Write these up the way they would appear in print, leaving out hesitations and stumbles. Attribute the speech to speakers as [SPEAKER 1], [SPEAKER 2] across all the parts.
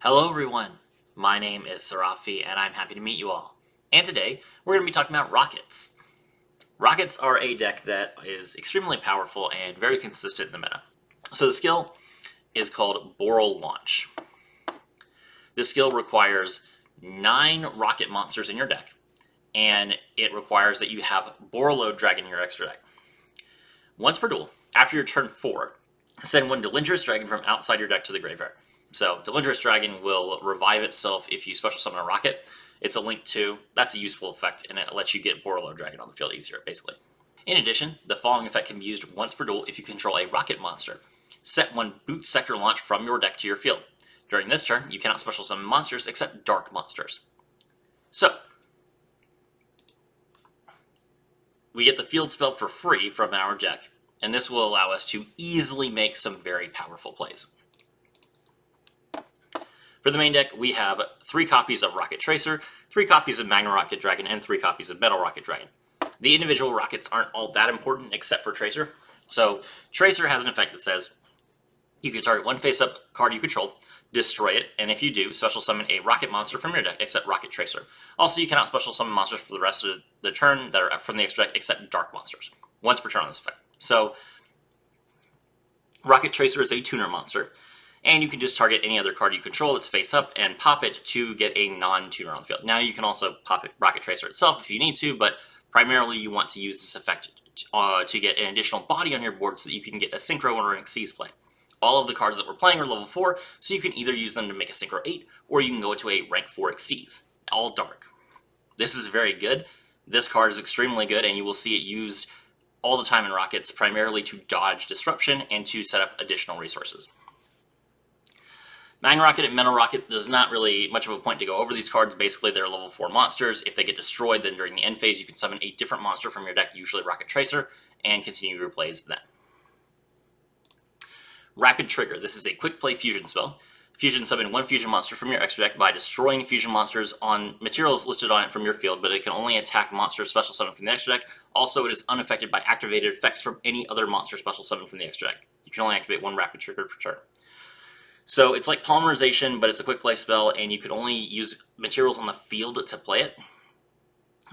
[SPEAKER 1] Hello everyone, my name is Sarafi and I'm happy to meet you all. And today we're going to be talking about Rokkets. Rokkets are a deck that is extremely powerful and very consistent in the meta. So the skill is called Boral Launch. This skill requires 9 Rokket monsters in your deck, and it requires that you have Boral Dragon in your extra deck. Once per duel, after your turn 4, send one Delindrous Dragon from outside your deck to the graveyard. So Delindrous Dragon will revive itself if you special summon a Rokket. It's a link to, that's a useful effect, and it lets you get Boral Dragon on the field easier, basically. In addition, the following effect can be used once per duel if you control a Rokket monster. Set one Boot Sector Launch from your deck to your field. During this turn, you cannot special summon monsters except dark monsters. So, we get the field spell for free from our deck, and this will allow us to easily make some very powerful plays. For the main deck, we have 3 copies of Rocket Tracer, 3 copies of Magna Rocket Dragon, and 3 copies of Metal Rocket Dragon. The individual rockets aren't all that important except for Tracer. So Tracer has an effect that says you can target one face-up card you control, destroy it, and if you do, special summon a Rocket monster from your deck except Rocket Tracer. Also, you cannot special summon monsters for the rest of the turn that are from the extra deck except dark monsters. Once per turn on this effect. So Rocket Tracer is a tuner monster, and you can just target any other card you control that's face up and pop it to get a non-tuner on the field. Now you can also pop it Rocket Tracer itself if you need to, but primarily you want to use this effect to get an additional body on your board so that you can get a Synchro or an Xyz play. All of the cards that we're playing are level 4, so you can either use them to make a Synchro 8, or you can go to a rank 4 Xyz, all dark. This is very good. This card is extremely good, and you will see it used all the time in Rockets, primarily to dodge disruption and to set up additional resources. Magna Rocket and Metal Rocket, there's not really much of a point to go over these cards. Basically, they're level 4 monsters. If they get destroyed, then during the end phase, you can summon a different monster from your deck, usually Rocket Tracer, and continue your plays then. Rapid Trigger. This is a quick play fusion spell. Fusion summon one fusion monster from your extra deck by destroying fusion monsters on materials listed on it from your field, but it can only attack monsters special summon from the extra deck. Also, it is unaffected by activated effects from any other monster special summon from the extra deck. You can only activate one Rapid Trigger per turn. So it's like Polymerization, but it's a quick play spell, and you can only use materials on the field to play it.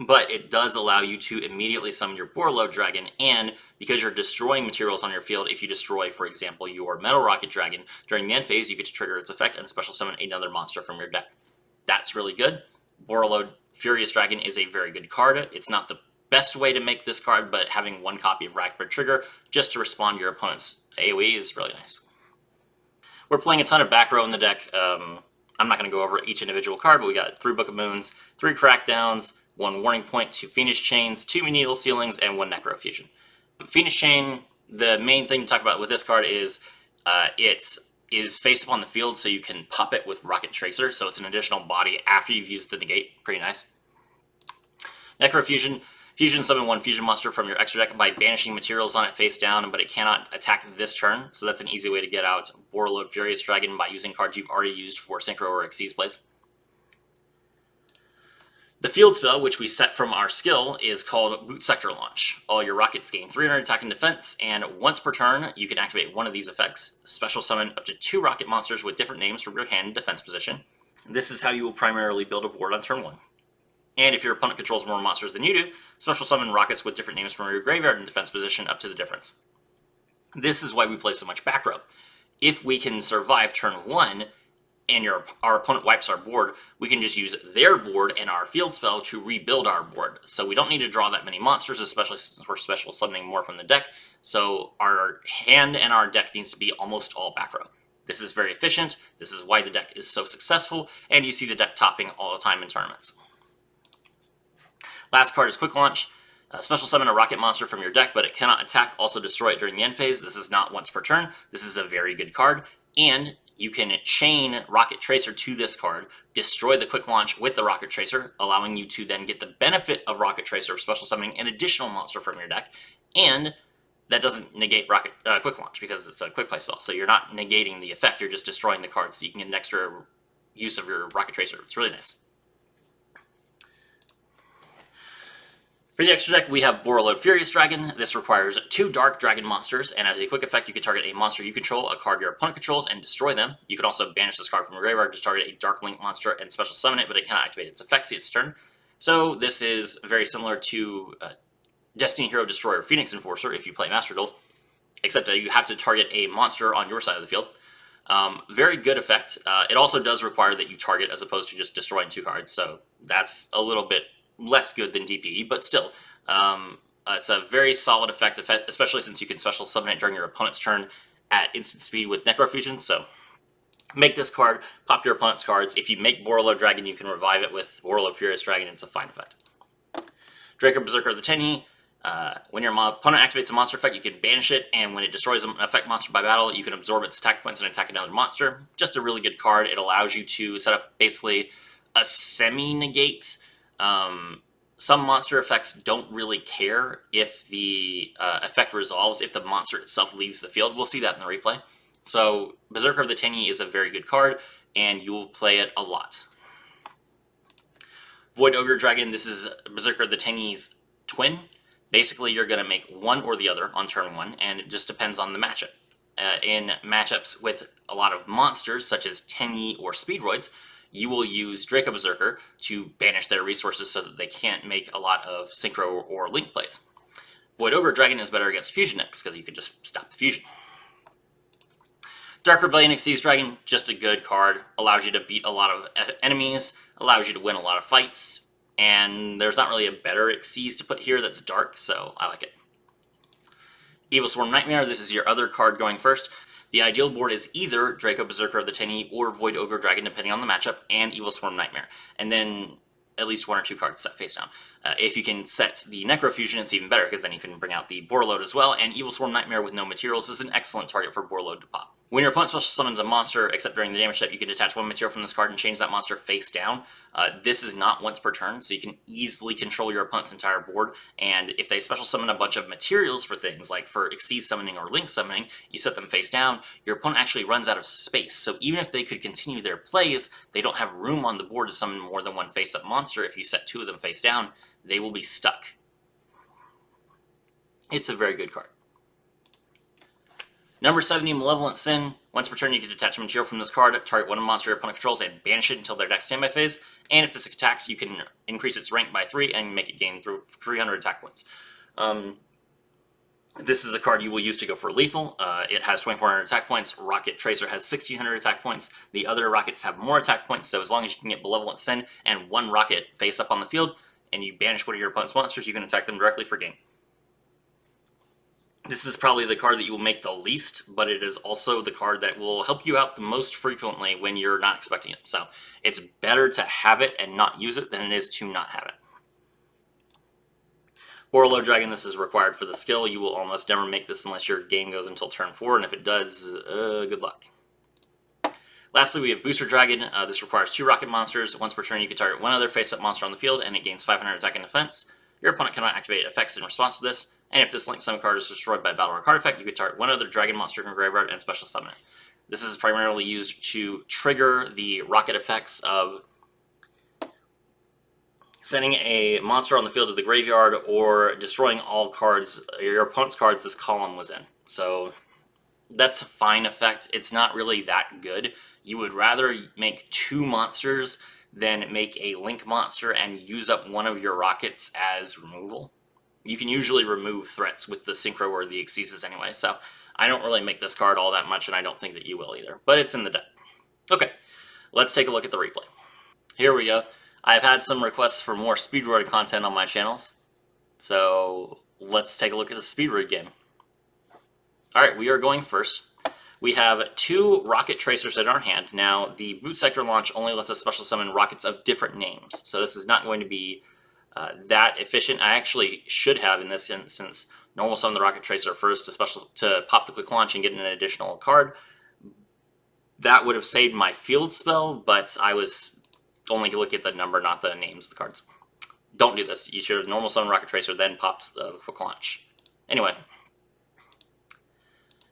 [SPEAKER 1] But it does allow you to immediately summon your Boral Dragon, and because you're destroying materials on your field, if you destroy, for example, your Metal Rocket Dragon, during the end phase, you get to trigger its effect and special summon another monster from your deck. That's really good. Boral Furious Dragon is a very good card. It's not the best way to make this card, but having one copy of Rapid Trigger just to respond to your opponent's AoE is really nice. We're playing a ton of back row in the deck. I'm not going to go over each individual card, but we got 3 Book of Moons, 3 Crackdowns, 1 Warning Point, 2 Phoenix Chains, 2 Needle Ceilings, and 1 Necro Fusion. Phoenix Chain, the main thing to talk about with this card is it is faced upon the field, so you can pop it with Rocket Tracer, so it's an additional body after you've used the Negate. Pretty nice. Necro Fusion. Fusion summon 1 fusion monster from your extra deck by banishing materials on it face down, but it cannot attack this turn, so that's an easy way to get out Boral Furious Dragon by using cards you've already used for Synchro or Xyz plays. The field spell, which we set from our skill, is called Boot Sector Launch. All your rockets gain 300 attack and defense, and once per turn, you can activate one of these effects. Special summon up to 2 rocket monsters with different names from your hand in defense position. This is how you will primarily build a board on turn 1. And if your opponent controls more monsters than you do, special summon rockets with different names from your graveyard and defense position up to the difference. This is why we play so much back row. If we can survive turn 1 and our opponent wipes our board, we can just use their board and our field spell to rebuild our board. So we don't need to draw that many monsters, especially since we're special summoning more from the deck. So our hand and our deck needs to be almost all back row. This is very efficient. This is why the deck is so successful, and you see the deck topping all the time in tournaments. Last card is Quick Launch. Special summon a rocket monster from your deck, but it cannot attack, also destroy it during the end phase. This is not once per turn. This is a very good card, and you can chain Rocket Tracer to this card, destroy the Quick Launch with the Rocket Tracer, allowing you to then get the benefit of Rocket Tracer of special summoning an additional monster from your deck, and that doesn't negate Quick Launch because it's a quick play spell, so you're not negating the effect, you're just destroying the card, so you can get an extra use of your Rocket Tracer. It's really nice. For the extra deck, we have Borreload Furious Dragon. This requires 2 Dark Dragon monsters, and as a quick effect, you can target a monster you control, a card your opponent controls, and destroy them. You can also banish this card from your graveyard to target a Dark Link monster and special summon it, but it cannot activate its effects its turn. So this is very similar to Destiny Hero Destroyer Phoenix Enforcer if you play Master Duel, except that you have to target a monster on your side of the field. Very good effect. It also does require that you target as opposed to just destroying 2 cards, so that's a little bit less good than DPE, but still, it's a very solid effect, especially since you can special summon it during your opponent's turn at instant speed with Necrofusion. So make this card, pop your opponent's cards. If you make Borreload Dragon, you can revive it with Borreload Furious Dragon. It's a fine effect. Draco Berserker of the Tenyi. When your opponent activates a monster effect, you can banish it, and when it destroys an effect monster by battle, you can absorb its attack points and attack another monster. Just a really good card. It allows you to set up basically a semi-negate. Some monster effects don't really care if the effect resolves if the monster itself leaves the field. We'll see that in the replay. So Berserker of the Tenyi is a very good card, and you will play it a lot. Void Ogre Dragon, this is Berserker of the Tenyi's twin. Basically, you're going to make one or the other on turn 1, and it just depends on the matchup. In matchups with a lot of monsters, such as Tenyi or Speedroids, you will use Draco Berserker to banish their resources so that they can't make a lot of Synchro or Link plays. Void Ogre Dragon is better against Fusion decks, because you can just stop the fusion. Dark Rebellion Xyz Dragon, just a good card. Allows you to beat a lot of enemies, allows you to win a lot of fights, and there's not really a better Xyz to put here that's dark, so I like it. Evil Swarm Nightmare, this is your other card going first. The ideal board is either Draco Berserker of the Tenyi or Void Ogre Dragon, depending on the matchup, and Evil Swarm Nightmare. And then at least 1 or 2 cards set face down. If you can set the Necrofusion, it's even better, because then you can bring out the Borreload as well, and Evil Swarm Nightmare with no materials is an excellent target for Borreload to pop. When your opponent special summons a monster, except during the damage step, you can detach 1 material from this card and change that monster face down. This is not once per turn, so you can easily control your opponent's entire board, and if they special summon a bunch of materials for things, like for Xyz summoning or Link summoning, you set them face down, your opponent actually runs out of space. So even if they could continue their plays, they don't have room on the board to summon more than 1 face-up monster. If you set 2 of them face down, they will be stuck. It's a very good card. Number 70, Malevolent Sin. Once per turn, you can detach a material from this card, target 1 monster your opponent controls, and banish it until their next standby phase. And if this attacks, you can increase its rank by 3 and make it gain 300 attack points. This is a card you will use to go for lethal. It has 2,400 attack points. Rokket Tracer has 1,600 attack points. The other Rockets have more attack points, so as long as you can get Malevolent Sin and 1 Rokket face up on the field, and you banish 1 of your opponent's monsters, you can attack them directly for gain. This is probably the card that you will make the least, but it is also the card that will help you out the most frequently when you're not expecting it. So it's better to have it and not use it than it is to not have it. Borreload Dragon, this is required for the skill. You will almost never make this unless your game goes until turn 4, and if it does, good luck. Lastly, we have Booster Dragon. This requires 2 Rokket monsters. Once per turn, you can target 1 other face-up monster on the field, and it gains 500 attack and defense. Your opponent cannot activate effects in response to this, and if this Link Summon card is destroyed by battle or card effect, you can target 1 other Dragon monster from graveyard and special summon it. This is primarily used to trigger the Rokket effects of sending a monster on the field to the graveyard or destroying all cards, your opponent's cards this column was in. So that's a fine effect. It's not really that good. You would rather make 2 monsters than make a Link monster and use up 1 of your Rockets as removal. You can usually remove threats with the Synchro or the Xyzes anyway, so I don't really make this card all that much, and I don't think that you will either, but it's in the deck. Okay, let's take a look at the replay. Here we go. I've had some requests for more Speedroid content on my channels, so let's take a look at the Speedroid game. Alright, we are going first. We have 2 Rokket Tracers in our hand. Now, the Boot Sector launch only lets us special summon Rockets of different names, so this is not going to be that efficient. I actually should have, in this instance, normal summon the Rokket Tracer first to pop the quick launch and get an additional card. That would have saved my field spell, but I was only looking at the number, not the names of the cards. Don't do this. You should have normal summon Rokket Tracer, then popped the quick launch. Anyway,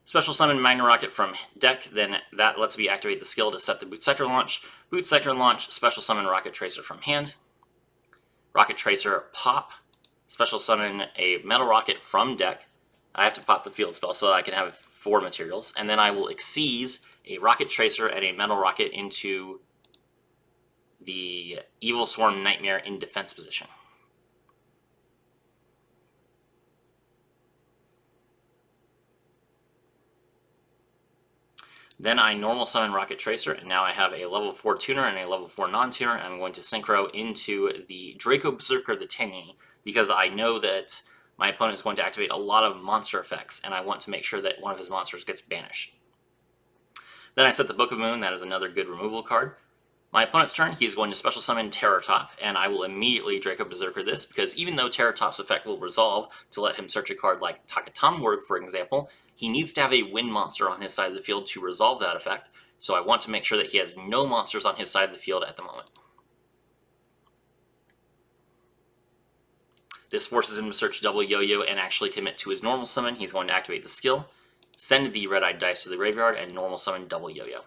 [SPEAKER 1] special summon Magna Rokket from deck, then that lets me activate the skill to set the Boot Sector launch. Boot Sector launch, special summon Rokket Tracer from hand. Rokket Tracer pop, special summon a Metal Rocket from deck. I have to pop the field spell so that I can have 4 materials, and then I will Xyz a Rocket Tracer and a Metal Rocket into the Evil Swarm Nightmare in defense position. Then I normal summon Rocket Tracer, and now I have a level 4 tuner and a level 4 non-tuner. I'm going to synchro into the Draco Berserker the Tenyi, because I know that my opponent is going to activate a lot of monster effects, and I want to make sure that one of his monsters gets banished. Then I set the Book of Moon. That is another good removal card. My opponent's turn, he is going to special summon Terror Top, and I will immediately Draco Berserker this, because even though Terror Top's effect will resolve to let him search a card like Takatamworg, for example, he needs to have a wind monster on his side of the field to resolve that effect, so I want to make sure that he has no monsters on his side of the field at the moment. This forces him to search double Yo-Yo and actually commit to his normal summon. He's going to activate the skill, send the red-eyed dice to the graveyard, and normal summon double Yo-Yo.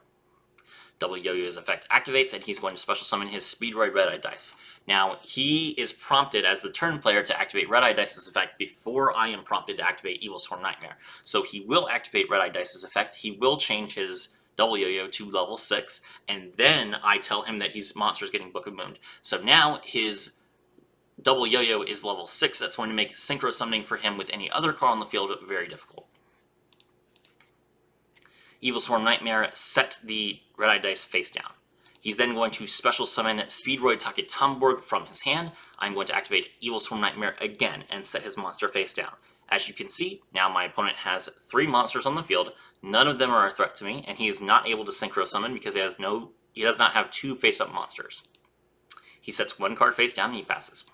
[SPEAKER 1] Double Yo-Yo's effect activates, and he's going to special summon his Speedroid Red-Eye Dice. Now, he is prompted as the turn player to activate Red-Eye Dice's effect before I am prompted to activate Evil Swarm Nightmare. So he will activate Red-Eye Dice's effect, he will change his Double Yo-Yo to level 6, and then I tell him that his monster is getting Book of Moon. So now his Double Yo-Yo is level 6, that's going to make synchro summoning for him with any other card on the field very difficult. Evil Swarm Nightmare set the Red-Eye Dice face down. He's then going to special summon Speedroid Takatamworg from his hand. I'm going to activate Evil Swarm Nightmare again and set his monster face down. As you can see, now my opponent has 3 monsters on the field. None of them are a threat to me, and he is not able to synchro summon because he does not have 2 face-up monsters. He sets 1 card face down and he passes.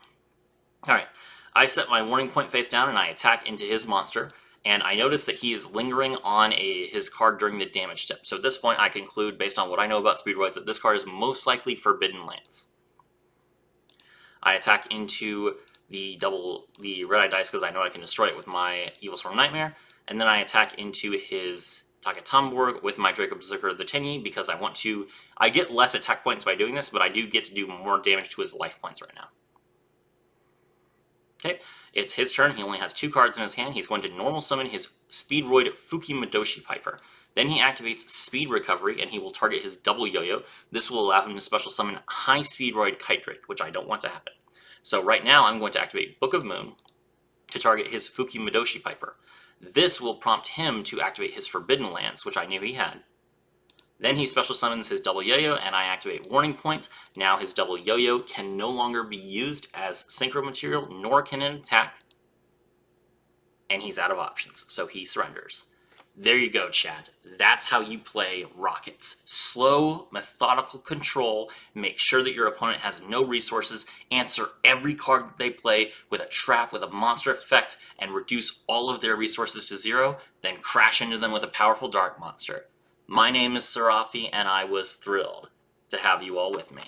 [SPEAKER 1] Alright, I set my warning point face down and I attack into his monster. And I notice that he is lingering on his card during the damage step. So at this point, I conclude, based on what I know about Speedroids, that this card is most likely Forbidden Lands. I attack into the Red-Eye Dice because I know I can destroy it with my Evil Swarm Nightmare. And then I attack into his Takatamworg with my Draco Berserker the Tenyi because I get less attack points by doing this, but I do get to do more damage to his life points right now. Okay, it's his turn. He only has 2 cards in his hand. He's going to normal summon his Speedroid Fukimadoshi Piper. Then he activates Speed Recovery, and he will target his double Yo-Yo. This will allow him to special summon High Speedroid Kite Drake, which I don't want to happen. So right now, I'm going to activate Book of Moon to target his Fukimadoshi Piper. This will prompt him to activate his Forbidden Lands, which I knew he had. Then he special summons his double Yo-Yo, and I activate Warning Point. Now his double Yo-Yo can no longer be used as synchro material, nor can it attack. And he's out of options, so he surrenders. There you go, chat. That's how you play Rokkets. Slow, methodical control. Make sure that your opponent has no resources. Answer every card that they play with a trap, with a monster effect, and reduce all of their resources to 0. Then crash into them with a powerful dark monster. My name is Serafi, and I was thrilled to have you all with me.